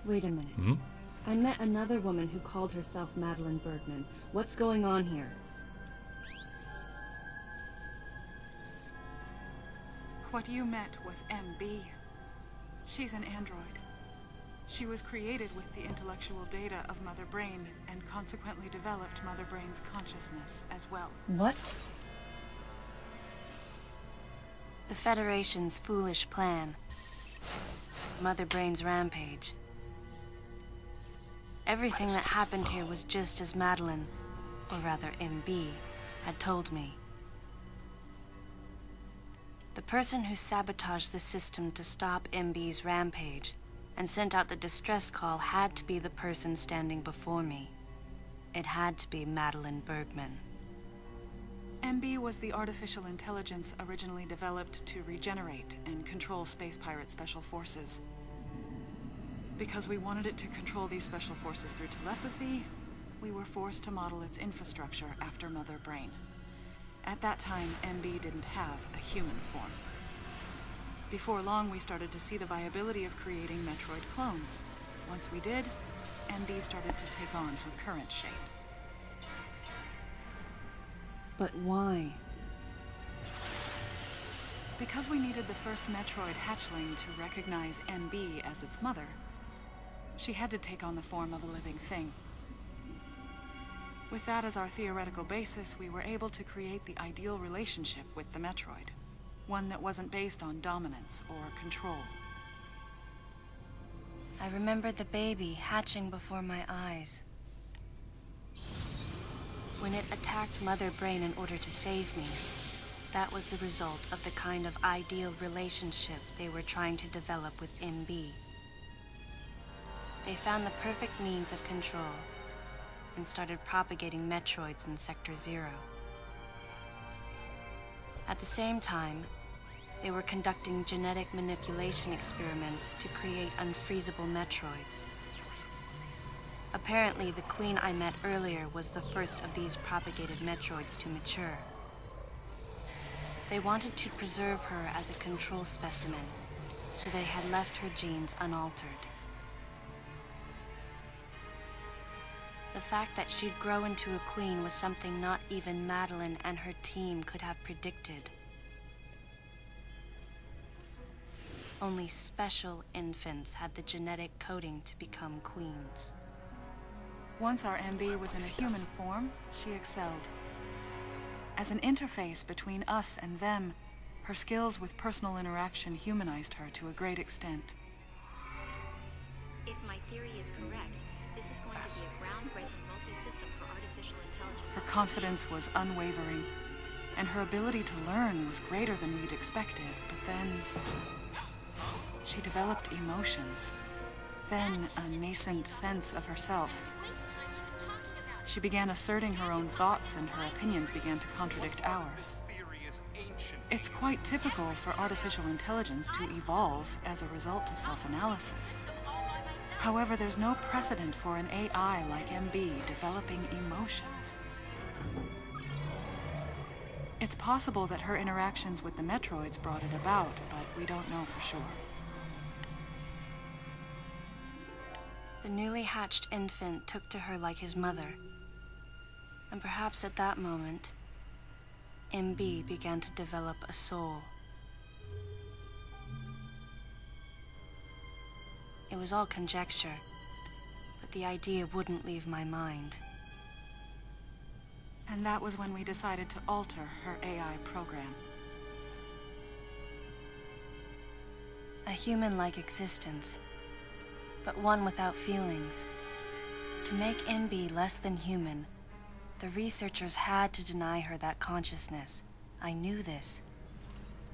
Wait a minute. I met another woman who called herself Madeline Bergman. What's going on here? What you met was MB. She's an android. She was created with the intellectual data of Mother Brain and consequently developed Mother Brain's consciousness as well. What? The Federation's foolish plan. Mother Brain's rampage. Everything that happened here was just as Madeline, or rather MB, had told me. The person who sabotaged the system to stop MB's rampage and sent out the distress call had to be the person standing before me. It had to be Madeline Bergman. MB was the artificial intelligence originally developed to regenerate and control space pirate special forces. Because we wanted it to control these special forces through telepathy, we were forced to model its infrastructure after Mother Brain. At that time, MB didn't have a human form. Before long, we started to see the viability of creating Metroid clones. Once we did, MB started to take on her current shape. But why? Because we needed the first Metroid hatchling to recognize MB as its mother, she had to take on the form of a living thing. With that as our theoretical basis, we were able to create the ideal relationship with the Metroid. One that wasn't based on dominance or control. I remembered the baby hatching before my eyes. When it attacked Mother Brain in order to save me, that was the result of the kind of ideal relationship they were trying to develop with MB. They found the perfect means of control and started propagating Metroids in Sector 0. At the same time, they were conducting genetic manipulation experiments to create unfreezable Metroids. Apparently, the queen I met earlier was the first of these propagated Metroids to mature. They wanted to preserve her as a control specimen, so they had left her genes unaltered. The fact that she'd grow into a queen was something not even Madeline and her team could have predicted. Only special infants had the genetic coding to become queens. Once our MB was in a human form, she excelled. As an interface between us and them, her skills with personal interaction humanized her to a great extent. If my theory is correct, this is going to be a groundbreaking multi-system for artificial intelligence. Her confidence was unwavering, and her ability to learn was greater than we'd expected, but then she developed emotions, then a nascent sense of herself. She began asserting her own thoughts, and her opinions began to contradict ours. It's quite typical for artificial intelligence to evolve as a result of self-analysis. However, there's no precedent for an AI like MB developing emotions. It's possible that her interactions with the Metroids brought it about, but we don't know for sure. The newly hatched infant took to her like his mother. And perhaps at that moment, MB began to develop a soul. It was all conjecture, but the idea wouldn't leave my mind. And that was when we decided to alter her AI program. A human-like existence, but one without feelings. To make MB less than human, the researchers had to deny her that consciousness. I knew this,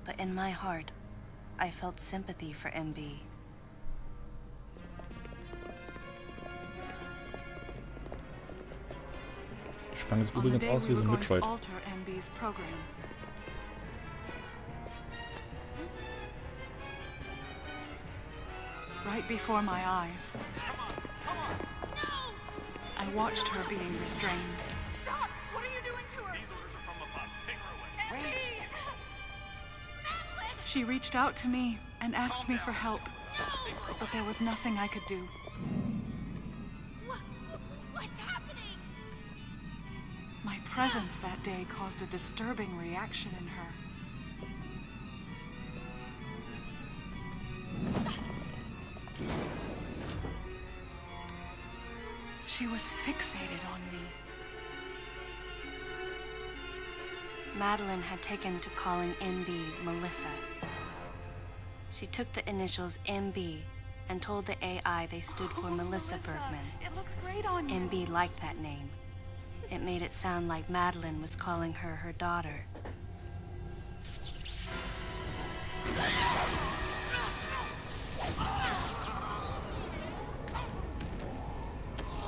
but in my heart, I felt sympathy for MB. Sprang es übrigens aus wie so ein Metroid. Alter MB's program. Right before my eyes, I watched her being restrained. Stop! What are you doing to her? These orders are from above. Take her away. Wait! She reached out to me and asked me for help, but there was nothing I could do. What's happening? My presence that day caused a disturbing reaction in her. She was fixated on me. Madeline had taken to calling MB Melissa. She took the initials MB and told the AI they stood for Melissa Bergman. It looks great on you. MB liked that name. It made it sound like Madeline was calling her her daughter.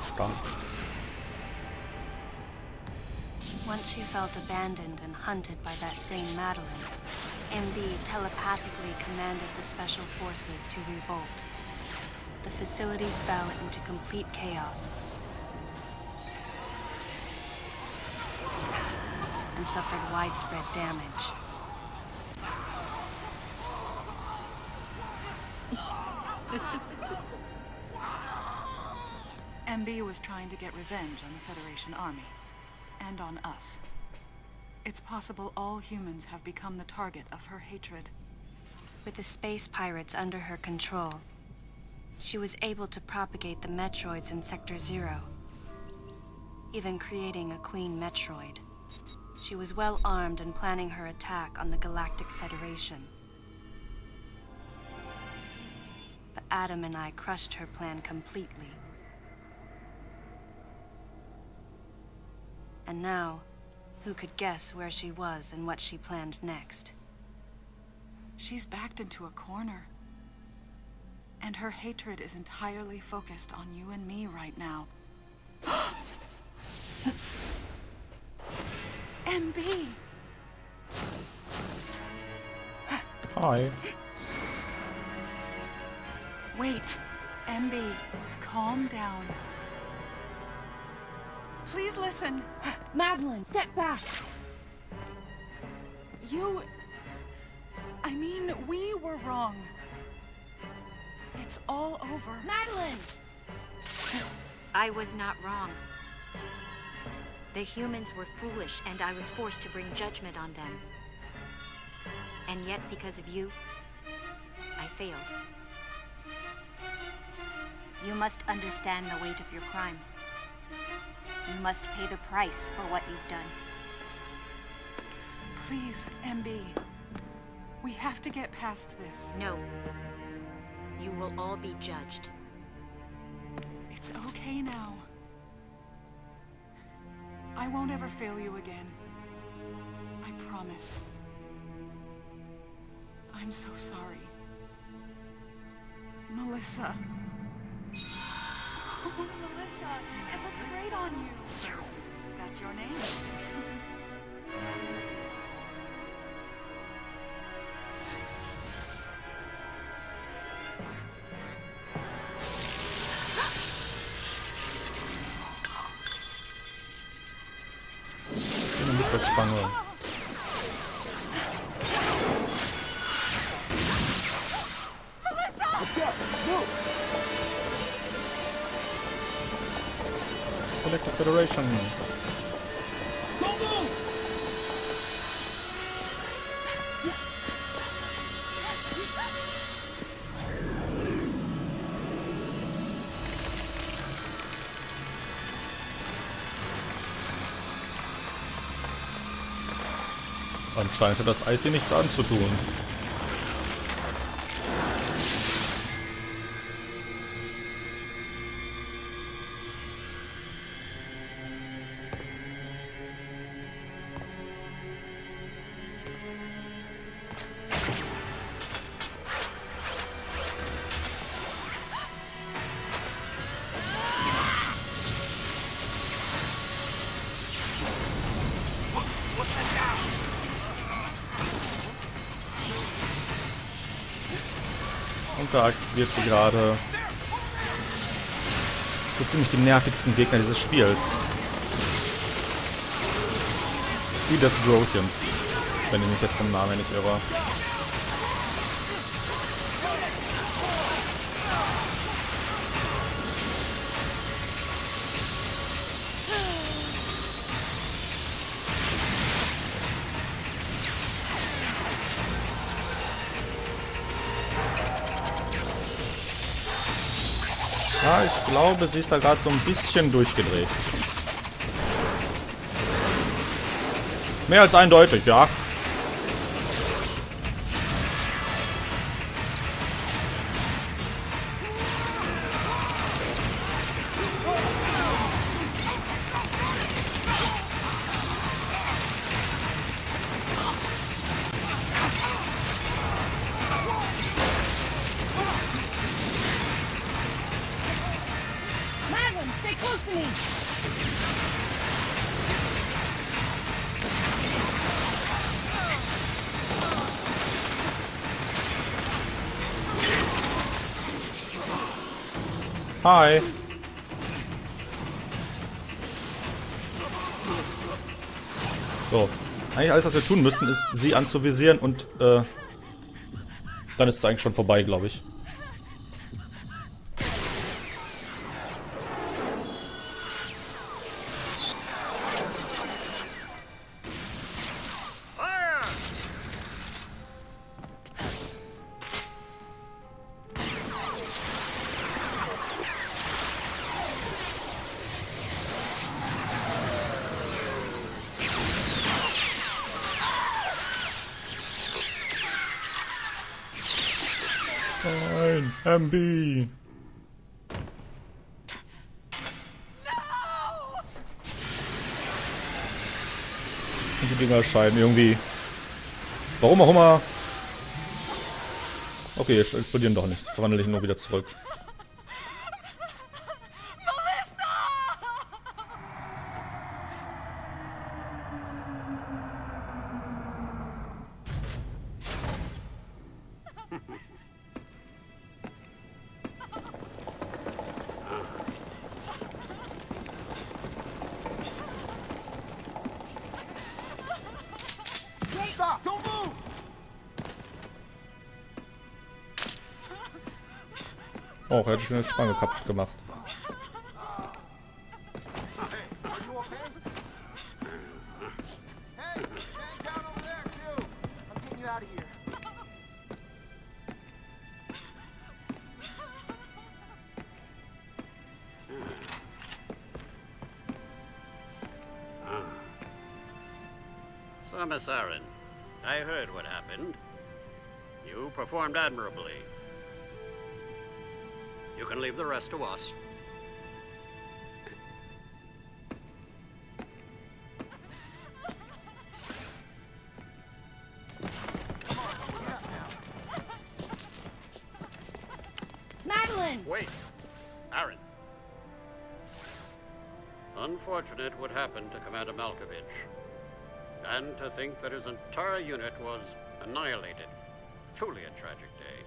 Stark. Once she felt abandoned and hunted by that same Madeline, MB telepathically commanded the special forces to revolt. The facility fell into complete chaos and suffered widespread damage. MB was trying to get revenge on the Federation Army. And on us. It's possible all humans have become the target of her hatred. With the space pirates under her control, she was able to propagate the Metroids in Sector 0, even creating a Queen Metroid. She was well armed and planning her attack on the Galactic Federation. But Adam and I crushed her plan completely. And now, who could guess where she was and what she planned next? She's backed into a corner. And her hatred is entirely focused on you and me right now. MB! Hi. Wait, MB, calm down. Please listen. Madeline, step back! I mean, we were wrong. It's all over. Madeline! I was not wrong. The humans were foolish, and I was forced to bring judgment on them. And yet, because of you, I failed. You must understand the weight of your crime. You must pay the price for what you've done. Please, MB. We have to get past this. No. You will all be judged. It's okay now. I won't ever fail you again. I promise. I'm so sorry. Melissa. Oh, Melissa, it looks great on you. So, that's your name? Rückspannung. Galactic Federation. Anscheinend hat das Eis hier nichts anzutun. What's that sound? Und da aktiviert sie gerade so ziemlich die nervigsten Gegner dieses Spiels. Die des Grochens, wenn ich mich jetzt vom Namen nicht irre. Ja, ich glaube, sie ist da gerade so ein bisschen durchgedreht. Mehr als eindeutig, ja. Madeline, stay close to me! Hi. So. Eigentlich alles, was wir tun müssen, ist, sie anzuvisieren und, dann ist es eigentlich schon vorbei, glaube ich. Nein, MB. Und die Dinger scheinen irgendwie... Warum auch immer... Okay, jetzt explodieren doch nicht. Verwandle ich nur wieder zurück. Stop! Don't move! Oh, er hätte schon eine Spange kaputt gemacht. Hey, are you okay? Hey, stand down over there too. I'm getting you out of here. So, Miss Aaron, I heard what happened. You performed admirably. You can leave the rest to us. Madeline! Wait, Aaron. Unfortunate what happened to Commander Malkovich. And to think that his entire unit was annihilated. Truly a tragic day.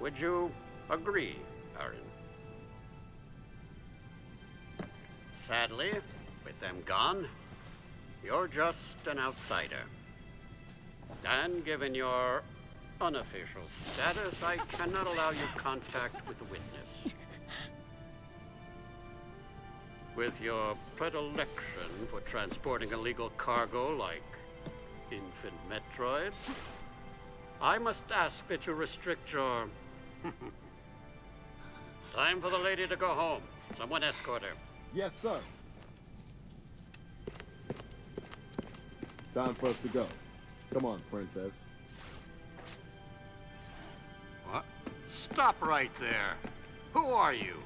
Would you agree, Aaron? Sadly, with them gone, you're just an outsider. And given your unofficial status, I cannot allow you contact with the witness. With your predilection for transporting illegal cargo like infant Metroids, I must ask that you restrict your... Time for the lady to go home. Someone escort her. Yes, sir. Time for us to go. Come on, princess. What? Stop right there. Who are you?